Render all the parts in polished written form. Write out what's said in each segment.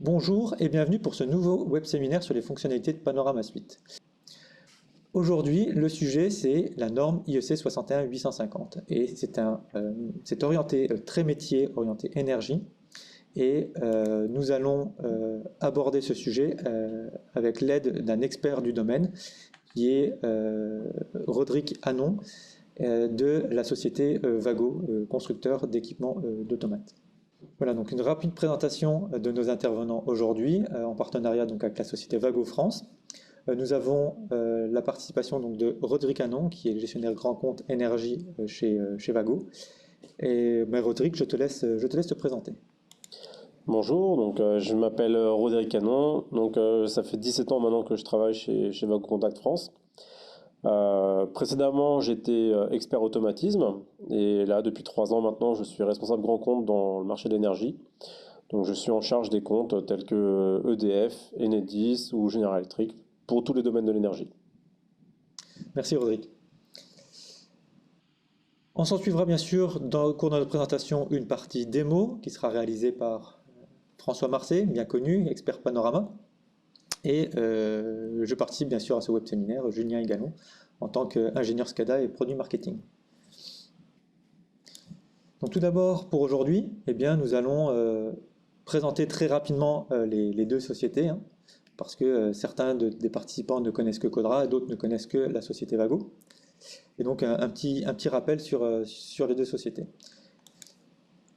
Bonjour et bienvenue pour ce nouveau web séminaire sur les fonctionnalités de Panorama Suite. Aujourd'hui, le sujet c'est la norme IEC 61850 et c'est orienté très métier, orienté énergie et nous allons aborder ce sujet avec l'aide d'un expert du domaine qui est Roderick Hannon de la société Vago, constructeur d'équipements d'automates. Voilà, donc une rapide présentation de nos intervenants aujourd'hui, en partenariat donc avec la société Vago France. Nous avons la participation donc de Roderick Hannon, qui est le gestionnaire grand compte énergie chez Vago. Et Roderick, je te laisse te présenter. Bonjour, je m'appelle Roderick Hannon, ça fait 17 ans maintenant que je travaille chez Vago Contact France. Précédemment, j'étais expert automatisme et là, depuis 3 ans maintenant, je suis responsable grand compte dans le marché de l'énergie. Donc, je suis en charge des comptes tels que EDF, Enedis ou General Electric pour tous les domaines de l'énergie. Merci Roderick. On s'en suivra bien sûr au cours de notre présentation une partie démo qui sera réalisée par François Marcet, bien connu, expert Panorama. Et je participe bien sûr à ce web séminaire, Julien Égalon, en tant qu'ingénieur SCADA et produit marketing. Donc tout d'abord, pour aujourd'hui, nous allons présenter très rapidement les deux sociétés, hein, parce que certains des participants ne connaissent que Codra, d'autres ne connaissent que la société Vago. Et donc un petit rappel sur les deux sociétés.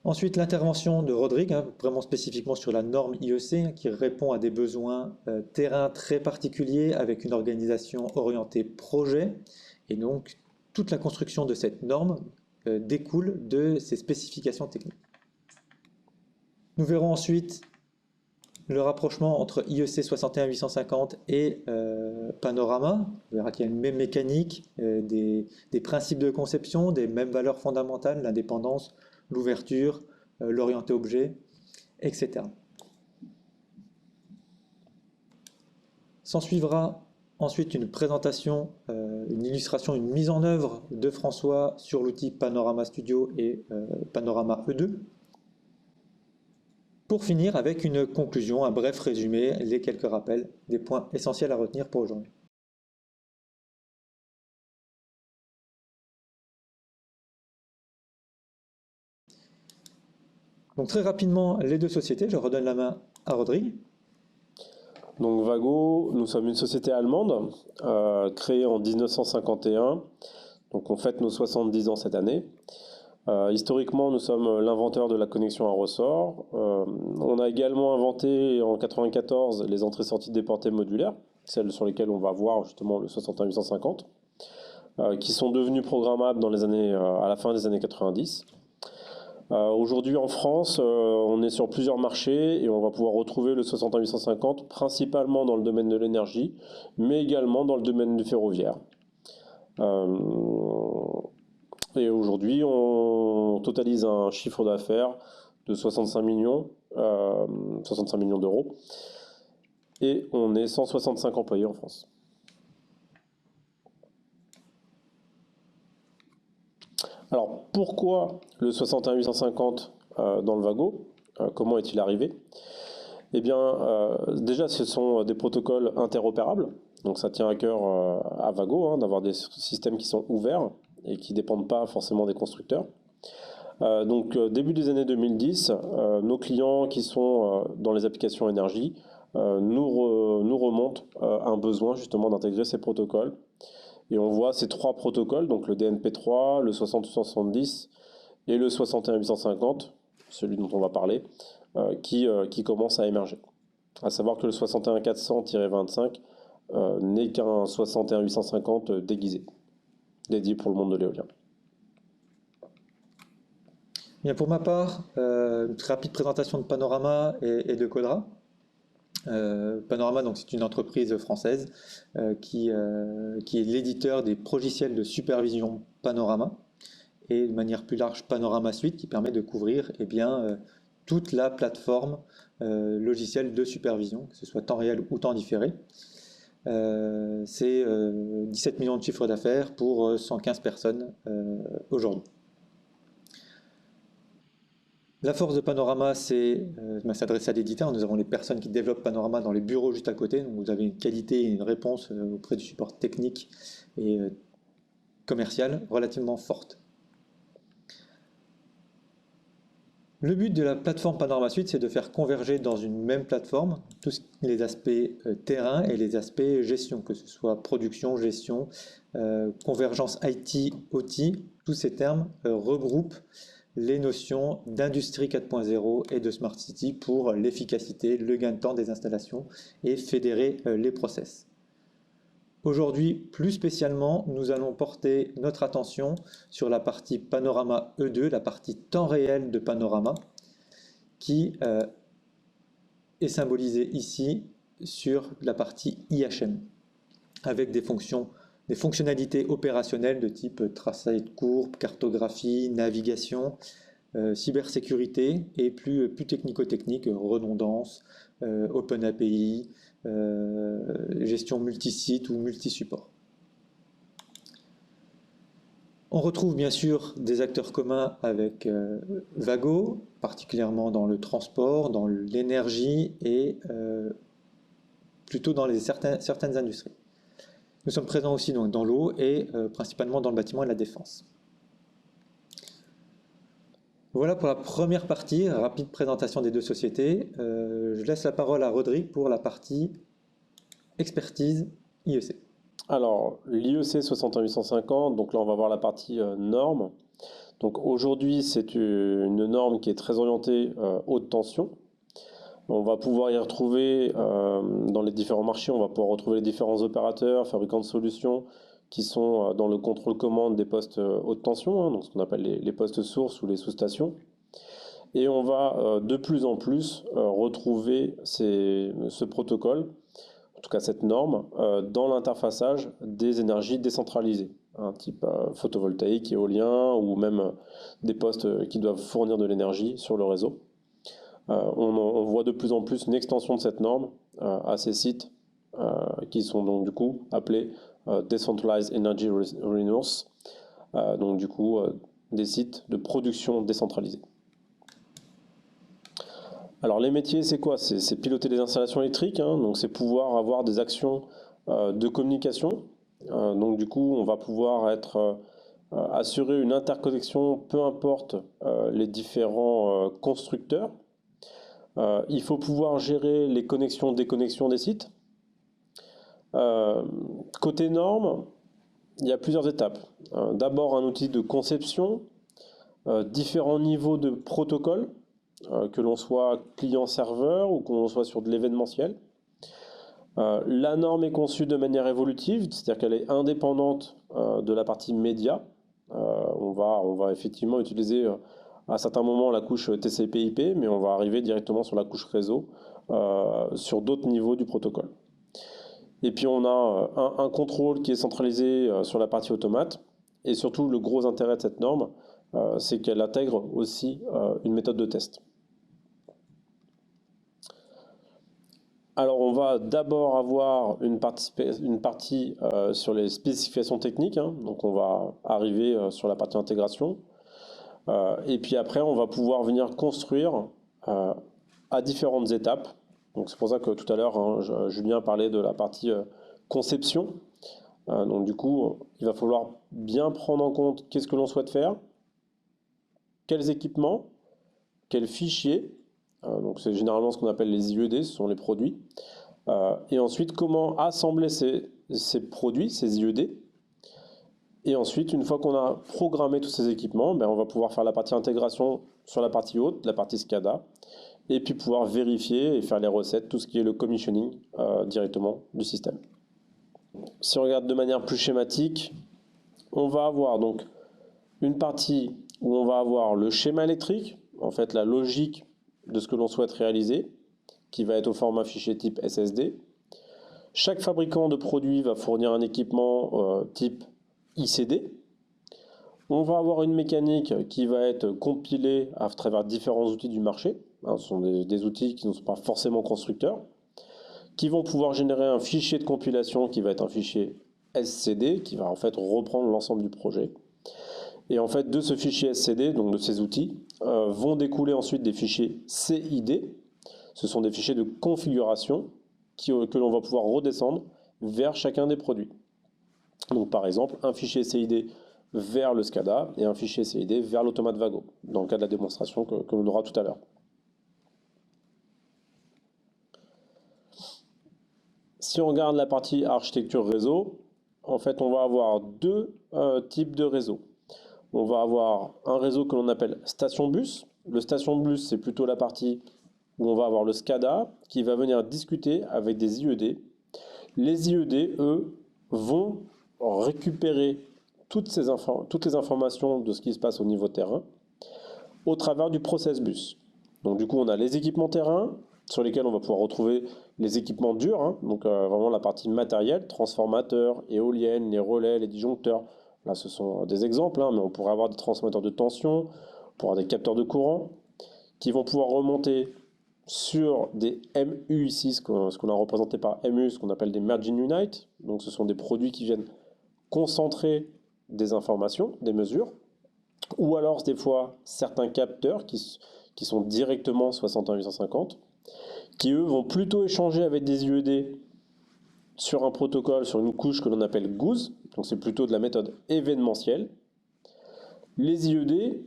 Ensuite, l'intervention de Roderick, hein, vraiment spécifiquement sur la norme IEC, qui répond à des besoins terrain très particuliers avec une organisation orientée projet. Et donc, toute la construction de cette norme découle de ces spécifications techniques. Nous verrons ensuite le rapprochement entre IEC 61850 et Panorama. On verra qu'il y a une même mécanique, des principes de conception, des mêmes valeurs fondamentales, l'indépendance, l'ouverture, l'orienté objet, etc. S'en suivra ensuite une présentation, une illustration, une mise en œuvre de François sur l'outil Panorama Studio et Panorama E2. Pour finir avec une conclusion, un bref résumé, les quelques rappels des points essentiels à retenir pour aujourd'hui. Donc très rapidement, les deux sociétés, je redonne la main à Rodrigue. Donc Vago, nous sommes une société allemande créée en 1951. Donc on fête nos 70 ans cette année. Historiquement, nous sommes l'inventeur de la connexion à ressort. On a également inventé en 1994 les entrées-sorties déportées modulaires, celles sur lesquelles on va voir justement le 61850, qui sont devenues programmables dans à la fin des années 90. Aujourd'hui en France, on est sur plusieurs marchés et on va pouvoir retrouver le 61850 principalement dans le domaine de l'énergie, mais également dans le domaine du ferroviaire. Et aujourd'hui, on totalise un chiffre d'affaires de 65 millions d'euros et on est 165 employés en France. Alors, pourquoi le 61850 dans le Vago? Comment est-il arrivé? Eh bien, déjà, ce sont des protocoles interopérables. Donc, ça tient à cœur à Vago d'avoir des systèmes qui sont ouverts et qui ne dépendent pas forcément des constructeurs. Début des années 2010, nos clients qui sont dans les applications énergie nous remontent un besoin justement d'intégrer ces protocoles. Et on voit ces 3 protocoles, donc le DNP3, le 6870 et le 61850, celui dont on va parler, qui commencent à émerger. À savoir que le 61400-25 n'est qu'un 61850 déguisé, dédié pour le monde de l'éolien. Bien, pour ma part, une très rapide présentation de Panorama et de Codra. Panorama, donc, c'est une entreprise française qui est l'éditeur des logiciels de supervision Panorama et de manière plus large Panorama Suite qui permet de couvrir toute la plateforme logicielle de supervision, que ce soit temps réel ou temps différé. C'est 17 millions de chiffre d'affaires pour 115 personnes aujourd'hui. La force de Panorama, c'est s'adresser à l'éditeur. Nous avons les personnes qui développent Panorama dans les bureaux juste à côté. Donc vous avez une qualité et une réponse auprès du support technique et commercial relativement forte. Le but de la plateforme Panorama Suite, c'est de faire converger dans une même plateforme tous les aspects terrain et les aspects gestion, que ce soit production, gestion, convergence IT, OT. Tous ces termes regroupent les notions d'industrie 4.0 et de Smart City pour l'efficacité, le gain de temps des installations et fédérer les process. Aujourd'hui, plus spécialement, nous allons porter notre attention sur la partie Panorama E2, la partie temps réel de Panorama, qui est symbolisée ici sur la partie IHM, avec des fonctionnalités opérationnelles de type tracé de courbe, cartographie, navigation, cybersécurité et plus technico-technique, redondance, Open API, gestion multisite ou multi-support. On retrouve bien sûr des acteurs communs avec Vago, particulièrement dans le transport, dans l'énergie et plutôt dans certaines industries. Nous sommes présents aussi donc, dans l'eau et principalement dans le bâtiment et la défense. Voilà pour la première partie, rapide présentation des deux sociétés. Je laisse la parole à Rodrigue pour la partie expertise IEC. Alors, l'IEC 61850, donc là on va voir la partie norme. Donc aujourd'hui c'est une norme qui est très orientée haute tension. On va pouvoir y retrouver dans les différents marchés, on va pouvoir retrouver les différents opérateurs, fabricants de solutions qui sont dans le contrôle-commande des postes haute tension, donc ce qu'on appelle les postes sources ou les sous-stations. Et on va de plus en plus retrouver ce protocole, en tout cas cette norme, dans l'interfaçage des énergies décentralisées, type photovoltaïque, éolien ou même des postes qui doivent fournir de l'énergie sur le réseau. On voit de plus en plus une extension de cette norme à ces sites qui sont donc du coup appelés Decentralized Energy Resources, donc du coup des sites de production décentralisée. Alors les métiers, c'est quoi? C'est piloter les installations électriques, donc c'est pouvoir avoir des actions de communication. Donc du coup, on va pouvoir assurer une interconnexion, peu importe les différents constructeurs. Il faut pouvoir gérer les connexions, déconnexions des sites. Côté normes, il y a plusieurs étapes. D'abord un outil de conception, différents niveaux de protocoles, que l'on soit client-serveur ou qu'on soit sur de l'événementiel. La norme est conçue de manière évolutive, c'est-à-dire qu'elle est indépendante de la partie média. On va effectivement utiliser à certains moments la couche TCP/IP, mais on va arriver directement sur la couche réseau, sur d'autres niveaux du protocole. Et puis on a un contrôle qui est centralisé sur la partie automate, et surtout le gros intérêt de cette norme, c'est qu'elle intègre aussi une méthode de test. Alors on va d'abord avoir une partie sur les spécifications techniques, donc on va arriver sur la partie intégration, et puis après on va pouvoir venir construire à différentes étapes. Donc c'est pour ça que tout à l'heure Julien parlait de la partie conception. Donc du coup il va falloir bien prendre en compte qu'est-ce que l'on souhaite faire, quels équipements, quels fichiers. Donc c'est généralement ce qu'on appelle les IED, ce sont les produits. Et ensuite, comment assembler ces produits, ces IED. Et ensuite, une fois qu'on a programmé tous ces équipements, on va pouvoir faire la partie intégration sur la partie haute, la partie SCADA, et puis pouvoir vérifier et faire les recettes, tout ce qui est le commissioning directement du système. Si on regarde de manière plus schématique, on va avoir donc une partie où on va avoir le schéma électrique, en fait la logique de ce que l'on souhaite réaliser, qui va être au format fichier type SSD. Chaque fabricant de produits va fournir un équipement type ICD. On va avoir une mécanique qui va être compilée à travers différents outils du marché. Ce sont des outils qui ne sont pas forcément constructeurs, qui vont pouvoir générer un fichier de compilation qui va être un fichier SCD, qui va en fait reprendre l'ensemble du projet. Et en fait, de ce fichier SCD, donc de ces outils, vont découler ensuite des fichiers CID. Ce sont des fichiers de configuration que l'on va pouvoir redescendre vers chacun des produits. Donc par exemple, un fichier CID vers le SCADA et un fichier CID vers l'automate Vago, dans le cas de la démonstration que l'on aura tout à l'heure. Si on regarde la partie architecture réseau, en fait, on va avoir deux types de réseaux. On va avoir un réseau que l'on appelle station bus. Le station bus, c'est plutôt la partie où on va avoir le SCADA qui va venir discuter avec des IED. Les IED, eux, vont récupérer toutes les informations de ce qui se passe au niveau terrain au travers du process bus. Donc du coup, on a les équipements terrain sur lesquels on va pouvoir retrouver les équipements durs, hein, donc vraiment la partie matérielle, transformateurs, éoliennes, les relais, les disjoncteurs. Là, ce sont des exemples, hein, mais on pourrait avoir des transformateurs de tension, on pourrait avoir des capteurs de courant qui vont pouvoir remonter sur des MU ici, ce qu'on a représenté par MU, ce qu'on appelle des Merging Unite. Donc ce sont des produits qui viennent concentrer des informations, des mesures, ou alors des fois certains capteurs qui sont directement 61850, qui eux vont plutôt échanger avec des IED sur un protocole, sur une couche que l'on appelle GOOS, donc c'est plutôt de la méthode événementielle. Les IED,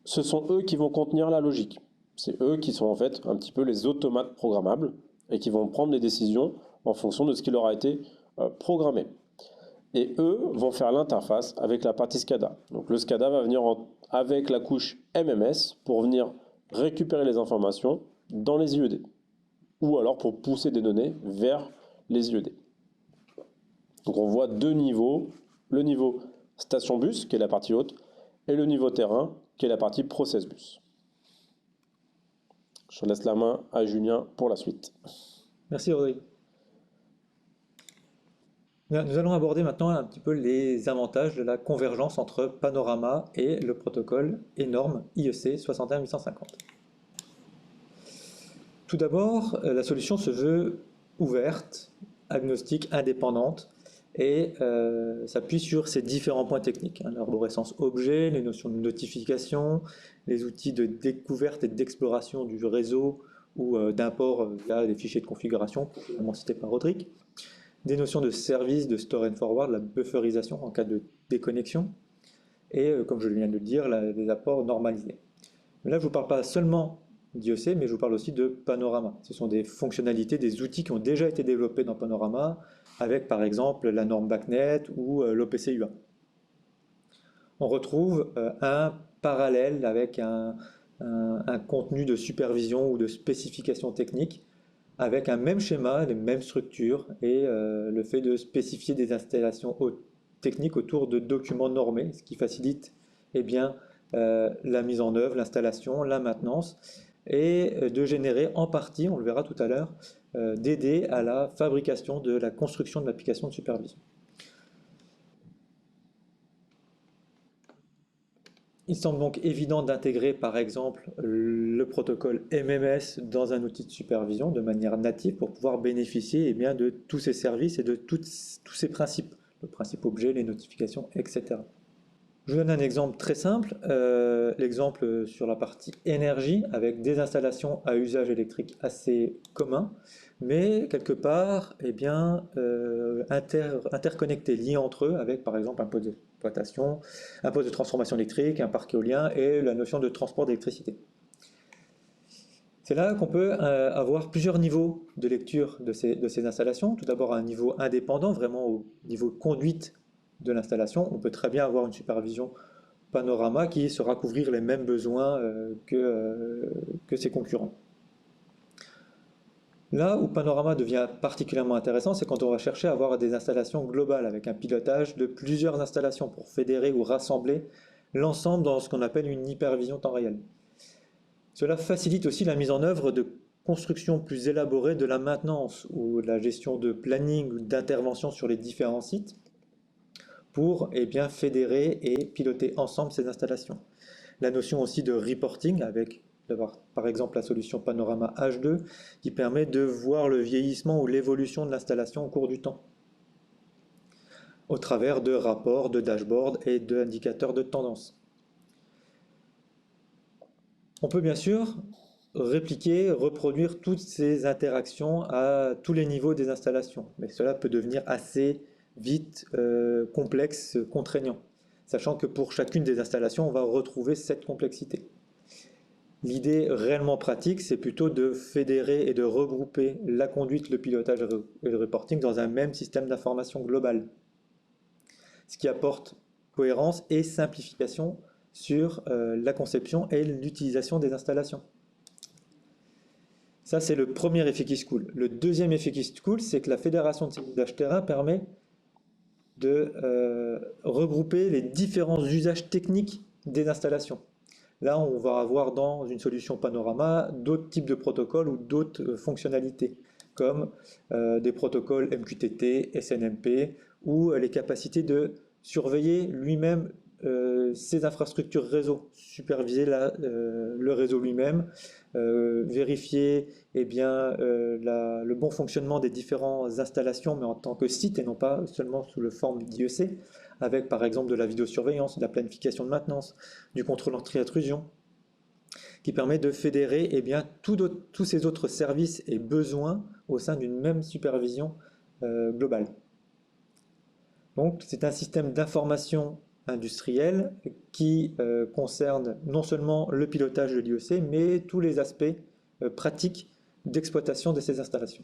ce sont eux qui vont contenir la logique. C'est eux qui sont en fait un petit peu les automates programmables et qui vont prendre des décisions en fonction de ce qui leur a été programmé. Et eux vont faire l'interface avec la partie SCADA. Donc le SCADA va venir avec la couche MMS pour venir récupérer les informations dans les IED. Ou alors pour pousser des données vers les IED. Donc on voit deux niveaux, le niveau station bus, qui est la partie haute, et le niveau terrain, qui est la partie process bus. Je laisse la main à Julien pour la suite. Merci Rodrigue. Nous allons aborder maintenant un petit peu les avantages de la convergence entre Panorama et le protocole énorme IEC 61850. Tout d'abord, la solution se veut ouverte, agnostique, indépendante et s'appuie sur ces différents points techniques, hein, l'arborescence objet, les notions de notification, les outils de découverte et d'exploration du réseau ou d'import via des fichiers de configuration, notamment cités par Rodrigue, des notions de service, de store and forward, la bufferisation en cas de déconnexion, et comme je viens de le dire, des apports normalisés. Mais là, je ne vous parle pas seulement d'IEC, mais je vous parle aussi de Panorama. Ce sont des fonctionnalités, des outils qui ont déjà été développés dans Panorama, avec par exemple la norme BACnet ou l'OPC-UA. On retrouve un parallèle avec un contenu de supervision ou de spécification technique, avec un même schéma, les mêmes structures, et le fait de spécifier des installations techniques autour de documents normés, ce qui facilite eh bien, la mise en œuvre, l'installation, la maintenance, et de générer en partie, on le verra tout à l'heure, d'aider à la fabrication de la construction de l'application de supervision. Il semble donc évident d'intégrer par exemple le protocole MMS dans un outil de supervision de manière native pour pouvoir bénéficier bien, de tous ces services et de tous ces principes, le principe objet, les notifications, etc. Je vous donne un exemple très simple, l'exemple sur la partie énergie avec des installations à usage électrique assez commun, mais quelque part eh bien, interconnectés, liés entre eux avec par exemple un poste d'exploitation, un poste de transformation électrique, un parc éolien et la notion de transport d'électricité. C'est là qu'on peut avoir plusieurs niveaux de lecture de ces installations. Tout d'abord un niveau indépendant, vraiment au niveau conduite de l'installation. On peut très bien avoir une supervision Panorama qui saura couvrir les mêmes besoins que ses concurrents. Là où Panorama devient particulièrement intéressant, c'est quand on va chercher à avoir des installations globales avec un pilotage de plusieurs installations pour fédérer ou rassembler l'ensemble dans ce qu'on appelle une hypervision temps réel. Cela facilite aussi la mise en œuvre de constructions plus élaborées de la maintenance ou de la gestion de planning ou d'intervention sur les différents sites pour bien, fédérer et piloter ensemble ces installations. La notion aussi de reporting avec par exemple la solution Panorama H2 qui permet de voir le vieillissement ou l'évolution de l'installation au cours du temps au travers de rapports, de dashboards et d'indicateurs de tendance. On peut bien sûr répliquer, reproduire toutes ces interactions à tous les niveaux des installations, mais cela peut devenir assez vite complexe, contraignant, sachant que pour chacune des installations, on va retrouver cette complexité. L'idée réellement pratique, c'est plutôt de fédérer et de regrouper la conduite, le pilotage et le reporting dans un même système d'information global, ce qui apporte cohérence et simplification sur la conception et l'utilisation des installations. Ça, c'est le premier effet qui se coule. Le deuxième effet qui se coule, c'est que la fédération de ces usages terrain permet de regrouper les différents usages techniques des installations. Là, on va avoir dans une solution Panorama d'autres types de protocoles ou d'autres fonctionnalités, comme des protocoles MQTT, SNMP, ou les capacités de surveiller lui-même ses infrastructures réseau, superviser le réseau lui-même, vérifier le bon fonctionnement des différentes installations, mais en tant que site et non pas seulement sous la forme d'IEC, avec par exemple de la vidéosurveillance, de la planification de maintenance, du contrôle anti-intrusion, qui permet de fédérer tous ces autres services et besoins au sein d'une même supervision globale. Donc c'est un système d'information industrielle qui concerne non seulement le pilotage de l'IEC, mais tous les aspects pratiques d'exploitation de ces installations.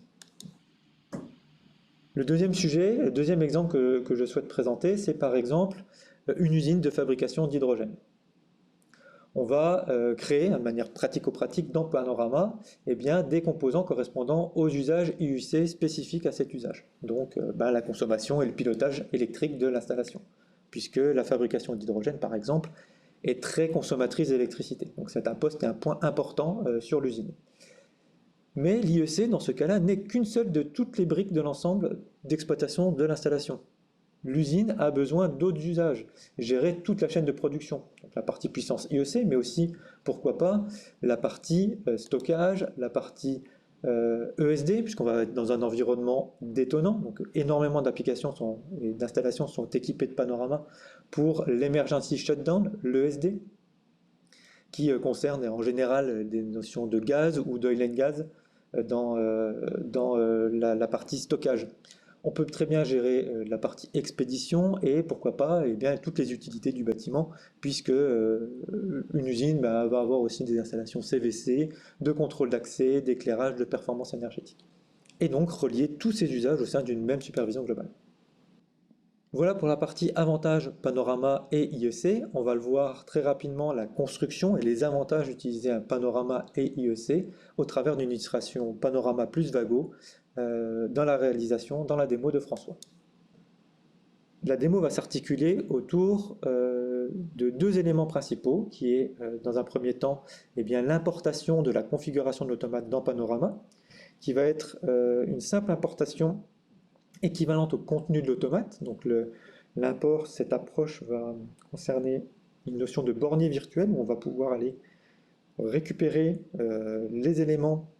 Le deuxième sujet, le deuxième exemple que je souhaite présenter, c'est par exemple une usine de fabrication d'hydrogène. On va créer, de manière pratico-pratique dans Panorama, des composants correspondant aux usages IUC spécifiques à cet usage. Donc la consommation et le pilotage électrique de l'installation, puisque la fabrication d'hydrogène, par exemple, est très consommatrice d'électricité. Donc c'est un poste et un point important sur l'usine. Mais l'IEC, dans ce cas-là, n'est qu'une seule de toutes les briques de l'ensemble d'exploitation de l'installation. L'usine a besoin d'autres usages, gérer toute la chaîne de production, donc la partie puissance IEC, mais aussi, pourquoi pas, la partie stockage, la partie ESD, puisqu'on va être dans un environnement détonnant, donc énormément d'applications et d'installations sont équipées de Panorama pour l'emergency shutdown, l'ESD, qui concerne en général des notions de gaz ou d'oil and gas dans la partie stockage. On peut très bien gérer la partie expédition et pourquoi pas toutes les utilités du bâtiment, puisque une usine va avoir aussi des installations CVC, de contrôle d'accès, d'éclairage, de performance énergétique. Et donc relier tous ces usages au sein d'une même supervision globale. Voilà pour la partie avantages Panorama et IEC. On va le voir très rapidement, la construction et les avantages d'utiliser un Panorama et IEC au travers d'une illustration Panorama plus Vago dans la réalisation, dans la démo de François. La démo va s'articuler autour de deux éléments principaux, qui est dans un premier temps l'importation de la configuration de l'automate dans Panorama, qui va être une simple importation équivalente au contenu de l'automate. Donc l'import, cette approche va concerner une notion de bornier virtuel où on va pouvoir aller récupérer les éléments,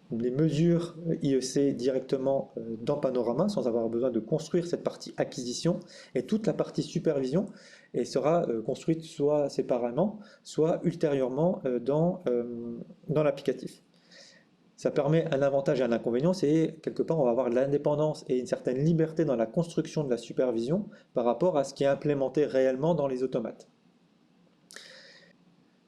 les mesures IEC directement dans Panorama sans avoir besoin de construire cette partie acquisition, et toute la partie supervision et sera construite soit séparément, soit ultérieurement dans l'applicatif. Ça permet un avantage et un inconvénient, c'est quelque part on va avoir de l'indépendance et une certaine liberté dans la construction de la supervision par rapport à ce qui est implémenté réellement dans les automates.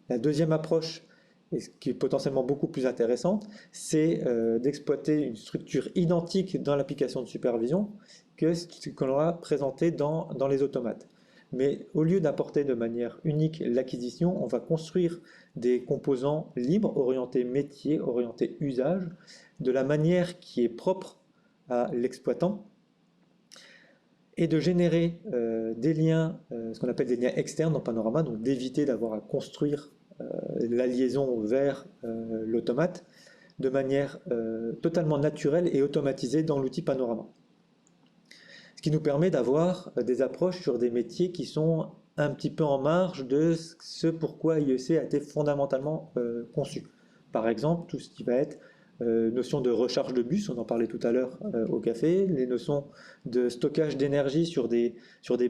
La deuxième approche, et ce qui est potentiellement beaucoup plus intéressante, c'est d'exploiter une structure identique dans l'application de supervision que ce qu'on aura présenté dans les automates. Mais au lieu d'apporter de manière unique l'acquisition, on va construire des composants libres, orientés métier, orientés usage, de la manière qui est propre à l'exploitant, et de générer des liens, ce qu'on appelle des liens externes dans Panorama, donc d'éviter d'avoir à construire la liaison vers l'automate de manière totalement naturelle et automatisée dans l'outil Panorama. Ce qui nous permet d'avoir des approches sur des métiers qui sont un petit peu en marge de ce pourquoi IEC a été fondamentalement conçu. Par exemple, tout ce qui va être notion de recharge de bus, on en parlait tout à l'heure au café, les notions de stockage d'énergie sur des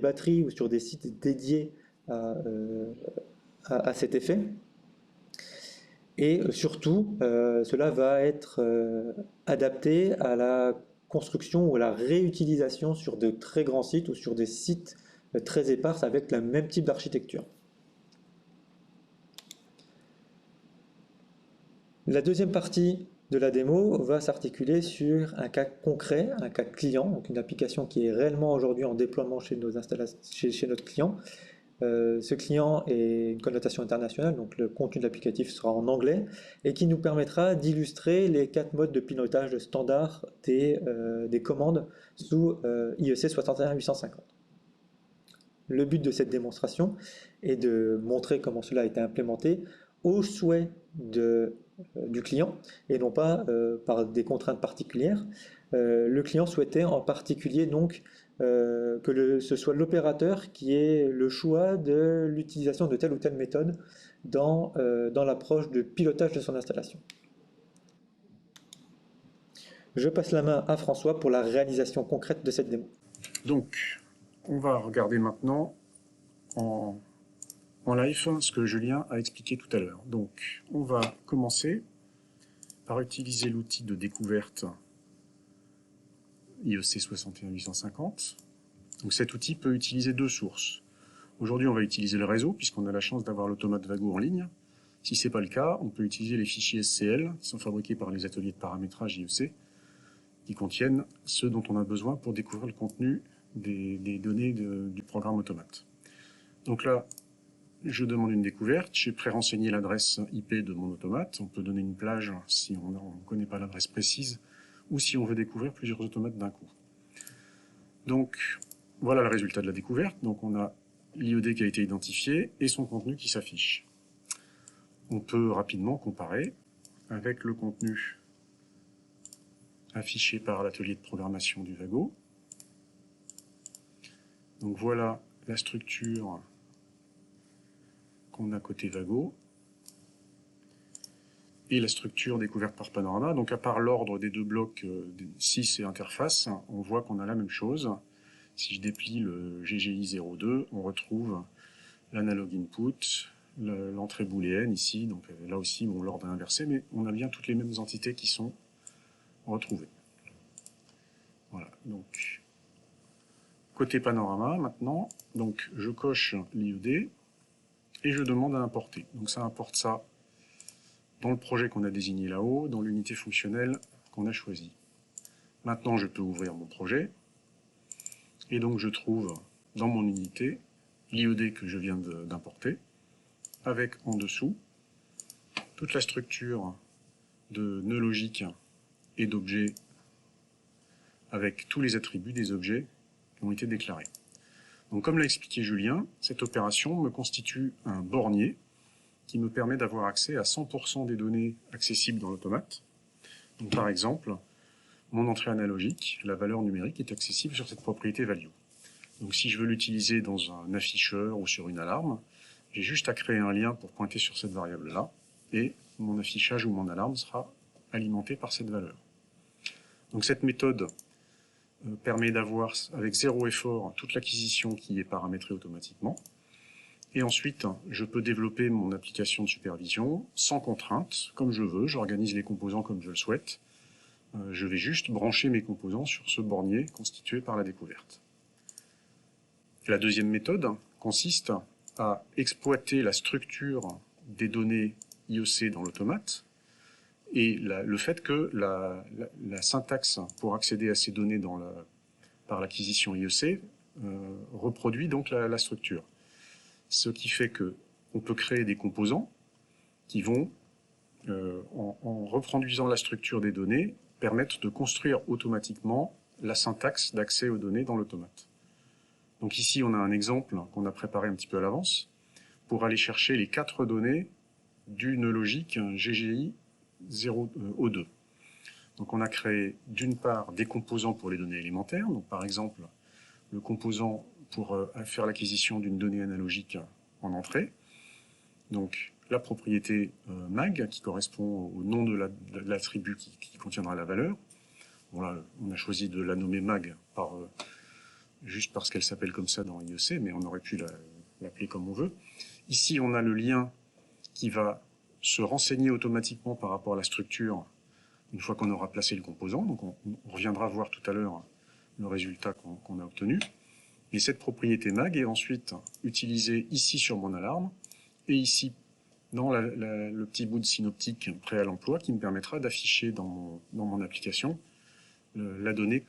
batteries ou sur des sites dédiés à à cet effet. Et surtout, cela va être adapté à la construction ou à la réutilisation sur de très grands sites ou sur des sites très épars avec le même type d'architecture. La deuxième partie de la démo va s'articuler sur un cas concret, un cas client, donc une application qui est réellement aujourd'hui en déploiement chez notre client. Ce client est une connotation internationale, donc le contenu de l'applicatif sera en anglais, et qui nous permettra d'illustrer les 4 modes de pilotage standard des commandes sous IEC 61850. Le but de cette démonstration est de montrer comment cela a été implémenté au souhait du client et non pas par des contraintes particulières. Le client souhaitait en particulier donc ce soit l'opérateur qui ait le choix de l'utilisation de telle ou telle méthode dans l'approche de pilotage de son installation. Je passe la main à François pour la réalisation concrète de cette démo. Donc, on va regarder maintenant en live ce que Julien a expliqué tout à l'heure. Donc, on va commencer par utiliser l'outil de découverte IEC 61850. Donc, cet outil peut utiliser 2 sources. Aujourd'hui, on va utiliser le réseau, puisqu'on a la chance d'avoir l'automate Vago en ligne. Si ce n'est pas le cas, on peut utiliser les fichiers SCL, qui sont fabriqués par les ateliers de paramétrage IEC, qui contiennent ceux dont on a besoin pour découvrir le contenu des données du programme automate. Donc là, je demande une découverte, j'ai pré-renseigné l'adresse IP de mon automate, on peut donner une plage si on ne connaît pas l'adresse précise, ou si on veut découvrir plusieurs automates d'un coup. Donc, voilà le résultat de la découverte, donc on a l'IED qui a été identifié et son contenu qui s'affiche. On peut rapidement comparer avec le contenu affiché par l'atelier de programmation du Vago. Donc voilà la structure qu'on a côté Vago et la structure découverte par Panorama. Donc à part l'ordre des 2 blocs 6 et interface, on voit qu'on a la même chose. Si je déplie le GGI 02, on retrouve l'analog input, l'entrée booléenne ici, donc là aussi bon, l'ordre est inversé, mais on a bien toutes les mêmes entités qui sont retrouvées. Voilà, donc côté Panorama maintenant, donc je coche l'IED et je demande à importer. Donc ça importe ça dans le projet qu'on a désigné là-haut, dans l'unité fonctionnelle qu'on a choisie. Maintenant, je peux ouvrir mon projet et donc je trouve dans mon unité l'IED que je viens d'importer avec en dessous toute la structure de nœuds logiques et d'objets avec tous les attributs des objets qui ont été déclarés. Donc comme l'a expliqué Julien, cette opération me constitue un bornier qui me permet d'avoir accès à 100% des données accessibles dans l'automate. Donc par exemple, mon entrée analogique, la valeur numérique, est accessible sur cette propriété value. Donc si je veux l'utiliser dans un afficheur ou sur une alarme, j'ai juste à créer un lien pour pointer sur cette variable-là, et mon affichage ou mon alarme sera alimenté par cette valeur. Donc cette méthode permet d'avoir, avec 0 effort, toute l'acquisition qui est paramétrée automatiquement. Et ensuite, je peux développer mon application de supervision sans contrainte, comme je veux. J'organise les composants comme je le souhaite. Je vais juste brancher mes composants sur ce bornier constitué par la découverte. La deuxième méthode consiste à exploiter la structure des données IEC dans l'automate et le fait que la syntaxe pour accéder à ces données par l'acquisition IEC reproduit donc la structure. Ce qui fait qu'on peut créer des composants qui vont, en reproduisant la structure des données, permettre de construire automatiquement la syntaxe d'accès aux données dans l'automate. Donc ici, on a un exemple qu'on a préparé un petit peu à l'avance pour aller chercher les 4 données d'une logique GGI 0O2. Donc on a créé d'une part des composants pour les données élémentaires, donc par exemple le composant pour faire l'acquisition d'une donnée analogique en entrée, donc la propriété mag qui correspond au nom de l'attribut qui contiendra la valeur. Bon là, on a choisi de la nommer mag juste parce qu'elle s'appelle comme ça dans IEC, mais on aurait pu l'appeler comme on veut. Ici, on a le lien qui va se renseigner automatiquement par rapport à la structure une fois qu'on aura placé le composant. Donc on reviendra voir tout à l'heure le résultat qu'on a obtenu. Et cette propriété mag est ensuite utilisée ici sur mon alarme et ici dans le petit bout de synoptique prêt à l'emploi qui me permettra d'afficher dans mon application la donnée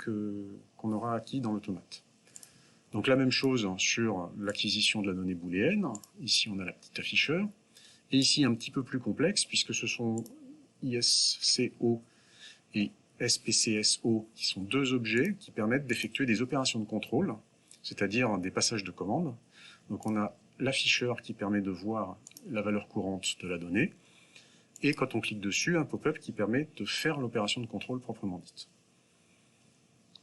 qu'on aura acquis dans l'automate. Donc la même chose sur l'acquisition de la donnée booléenne. Ici, on a la petite afficheur. Et ici, un petit peu plus complexe, puisque ce sont ISCO et SPCSO, qui sont deux objets qui permettent d'effectuer des opérations de contrôle, c'est-à-dire des passages de commande. Donc on a l'afficheur qui permet de voir la valeur courante de la donnée, et quand on clique dessus, un pop-up qui permet de faire l'opération de contrôle proprement dite.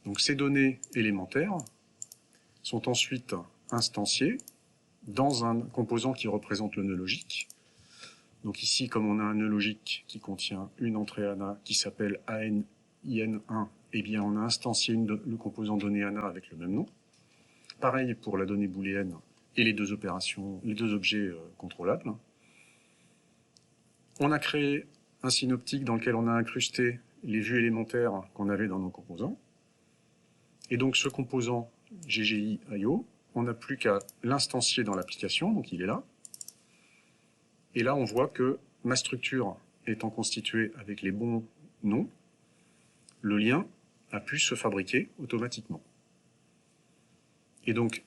Donc ces données élémentaires sont ensuite instanciées dans un composant qui représente le nœud logique. Donc ici, comme on a un nœud logique qui contient une entrée ANA qui s'appelle ANIN1, eh bien on a instancié le composant donné ANA avec le même nom. Pareil pour la donnée booléenne et les deux objets contrôlables. On a créé un synoptique dans lequel on a incrusté les vues élémentaires qu'on avait dans nos composants. Et donc ce composant GGI.io, on n'a plus qu'à l'instancier dans l'application, donc il est là. Et là, on voit que ma structure étant constituée avec les bons noms, le lien a pu se fabriquer automatiquement. Et donc,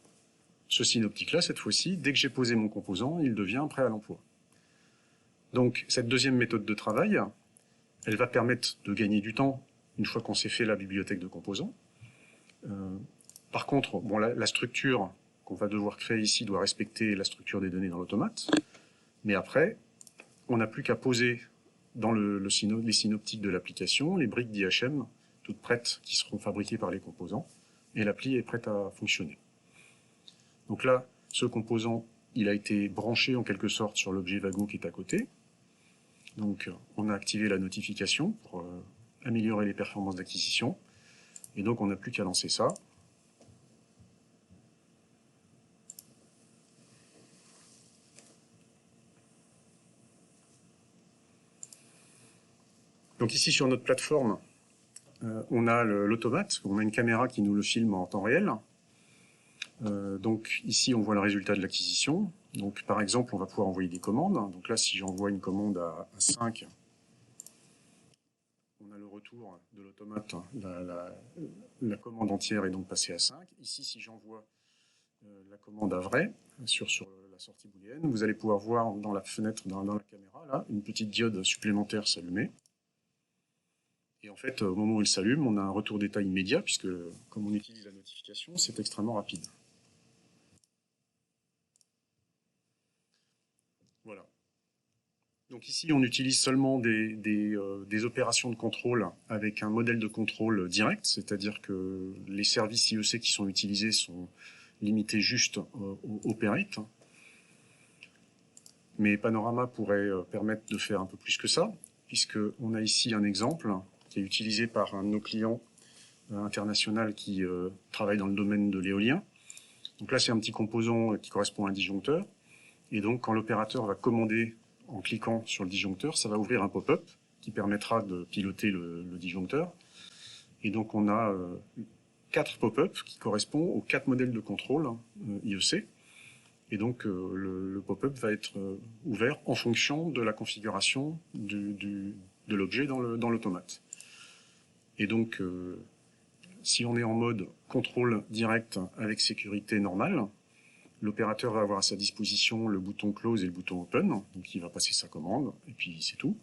ce synoptique-là, cette fois-ci, dès que j'ai posé mon composant, il devient prêt à l'emploi. Donc, cette deuxième méthode de travail, elle va permettre de gagner du temps une fois qu'on s'est fait la bibliothèque de composants. Par contre, bon, la structure qu'on va devoir créer ici doit respecter la structure des données dans l'automate. Mais après, on n'a plus qu'à poser dans les synoptiques de l'application les briques d'IHM, toutes prêtes, qui seront fabriquées par les composants, et l'appli est prête à fonctionner. Donc là, ce composant, il a été branché en quelque sorte sur l'objet Vago qui est à côté. Donc on a activé la notification pour améliorer les performances d'acquisition. Et donc on n'a plus qu'à lancer ça. Donc ici sur notre plateforme, on a l'automate, on a une caméra qui nous le filme en temps réel. Donc ici on voit le résultat de l'acquisition. Donc par exemple on va pouvoir envoyer des commandes. Donc là si j'envoie une commande à 5, on a le retour de l'automate, la commande entière est donc passée à 5. Ici si j'envoie la commande à vrai sur la sortie booléenne, vous allez pouvoir voir dans la fenêtre, dans la caméra, là, une petite diode supplémentaire s'allumer. Et en fait, au moment où elle s'allume, on a un retour d'état immédiat, puisque comme on utilise la notification, c'est extrêmement rapide. Voilà. Donc ici, on utilise seulement des opérations de contrôle avec un modèle de contrôle direct, c'est-à-dire que les services IEC qui sont utilisés sont limités juste au operate. Mais Panorama pourrait permettre de faire un peu plus que ça, puisqu'on a ici un exemple qui est utilisé par un de nos clients international qui travaille dans le domaine de l'éolien. Donc là, c'est un petit composant qui correspond à un disjoncteur. Et donc, quand l'opérateur va commander en cliquant sur le disjoncteur, ça va ouvrir un pop-up qui permettra de piloter le disjoncteur. Et donc, on a 4 pop-up qui correspondent aux 4 modèles de contrôle IEC. Et donc, le pop-up va être ouvert en fonction de la configuration de l'objet dans l'automate. Et donc, si on est en mode contrôle direct avec sécurité normale, l'opérateur va avoir à sa disposition le bouton close et le bouton open, donc il va passer sa commande, et puis c'est tout.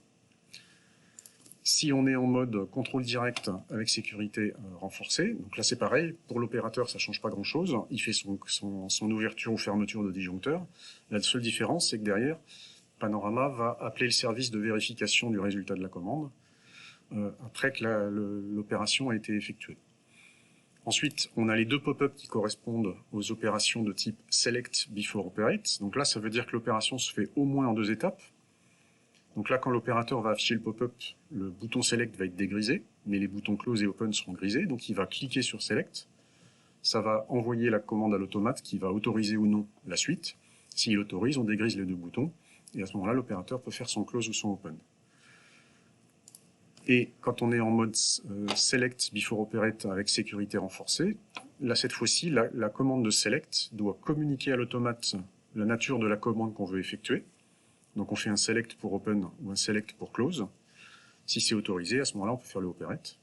Si on est en mode contrôle direct avec sécurité renforcée, donc là c'est pareil, pour l'opérateur ça change pas grand chose, il fait son ouverture ou fermeture de disjoncteur. La seule différence c'est que derrière, Panorama va appeler le service de vérification du résultat de la commande, après que l'opération a été effectuée. Ensuite, on a les deux pop-up qui correspondent aux opérations de type Select Before Operate. Donc là, ça veut dire que l'opération se fait au moins en 2 étapes. Donc là, quand l'opérateur va afficher le pop-up, le bouton Select va être dégrisé, mais les boutons Close et Open seront grisés. Donc il va cliquer sur Select. Ça va envoyer la commande à l'automate qui va autoriser ou non la suite. S'il autorise, on dégrise les deux boutons, et à ce moment-là, l'opérateur peut faire son close ou son open. Et quand on est en mode select before operate avec sécurité renforcée, là cette fois-ci, la commande de select doit communiquer à l'automate la nature de la commande qu'on veut effectuer. Donc on fait un select pour open ou un select pour close. Si c'est autorisé, à ce moment-là, on peut faire le operate.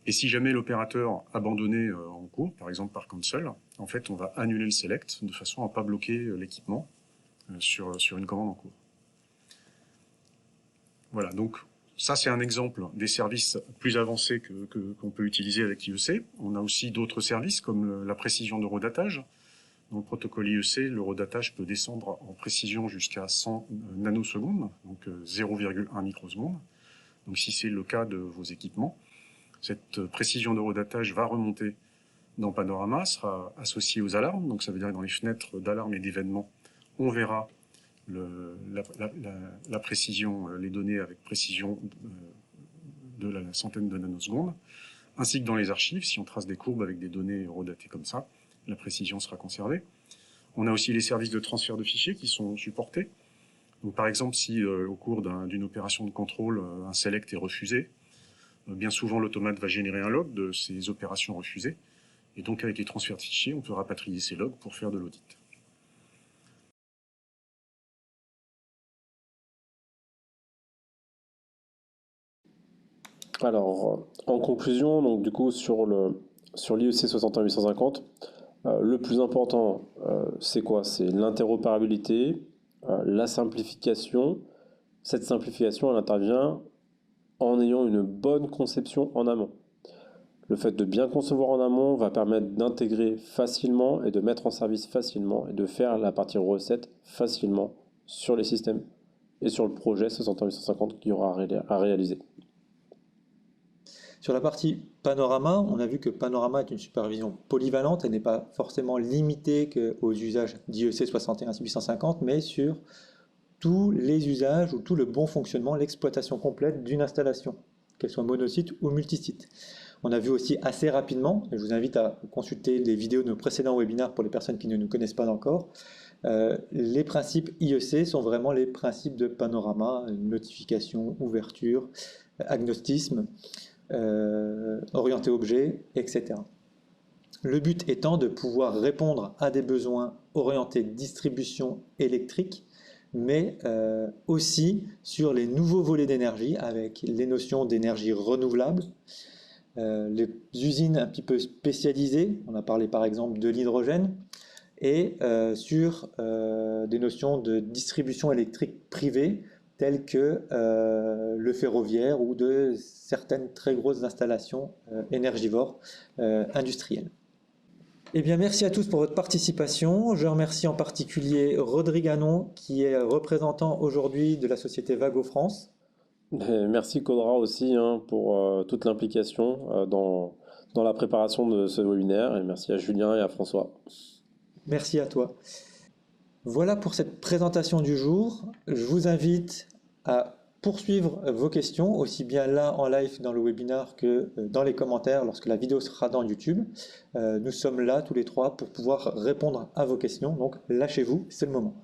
Et si jamais l'opérateur abandonnait en cours, par exemple par cancel, en fait, on va annuler le select de façon à ne pas bloquer l'équipement sur une commande en cours. Voilà, donc ça c'est un exemple des services plus avancés qu'on peut utiliser avec IEC. On a aussi d'autres services comme la précision de redatage. Dans le protocole IEC, le redatage peut descendre en précision jusqu'à 100 nanosecondes, donc 0,1 microseconde. Donc si c'est le cas de vos équipements, cette précision de redatage va remonter dans Panorama, sera associée aux alarmes. Donc ça veut dire que dans les fenêtres d'alarme et d'événements, on verra la précision, les données avec précision de la centaine de nanosecondes, ainsi que dans les archives, si on trace des courbes avec des données redatées comme ça, la précision sera conservée. On a aussi les services de transfert de fichiers qui sont supportés. Donc, par exemple, si au cours d'une opération de contrôle, un select est refusé, bien souvent l'automate va générer un log de ces opérations refusées. Et donc avec les transferts de fichiers, on peut rapatrier ces logs pour faire de l'audit. Alors, en conclusion, donc du coup sur l'IEC 61850, le plus important, c'est quoi? C'est l'interopérabilité, la simplification. Cette simplification, elle intervient en ayant une bonne conception en amont. Le fait de bien concevoir en amont va permettre d'intégrer facilement et de mettre en service facilement et de faire la partie recette facilement sur les systèmes et sur le projet 61850 qu'il y aura à réaliser. Sur la partie Panorama, on a vu que Panorama est une supervision polyvalente, elle n'est pas forcément limitée aux usages d'IEC 61850, mais sur tous les usages ou tout le bon fonctionnement, l'exploitation complète d'une installation, qu'elle soit monosite ou multisite. On a vu aussi assez rapidement, et je vous invite à consulter les vidéos de nos précédents webinaires pour les personnes qui ne nous connaissent pas encore, les principes IEC sont vraiment les principes de Panorama, notification, ouverture, agnostisme, orienté objet, etc. Le but étant de pouvoir répondre à des besoins orientés distribution électrique, mais aussi sur les nouveaux volets d'énergie avec les notions d'énergie renouvelable, les usines un petit peu spécialisées, on a parlé par exemple de l'hydrogène, et sur des notions de distribution électrique privée telles que le ferroviaire ou de certaines très grosses installations énergivores industrielles. Eh bien, merci à tous pour votre participation. Je remercie en particulier Rodrigue Anon, qui est représentant aujourd'hui de la société Vago France. Et merci Codra aussi pour toute l'implication dans la préparation de ce webinaire. Et merci à Julien et à François. Merci à toi. Voilà pour cette présentation du jour. Je vous invite à poursuivre vos questions, aussi bien là en live dans le webinaire que dans les commentaires lorsque la vidéo sera dans YouTube. Nous sommes là tous les trois pour pouvoir répondre à vos questions, donc lâchez-vous, c'est le moment.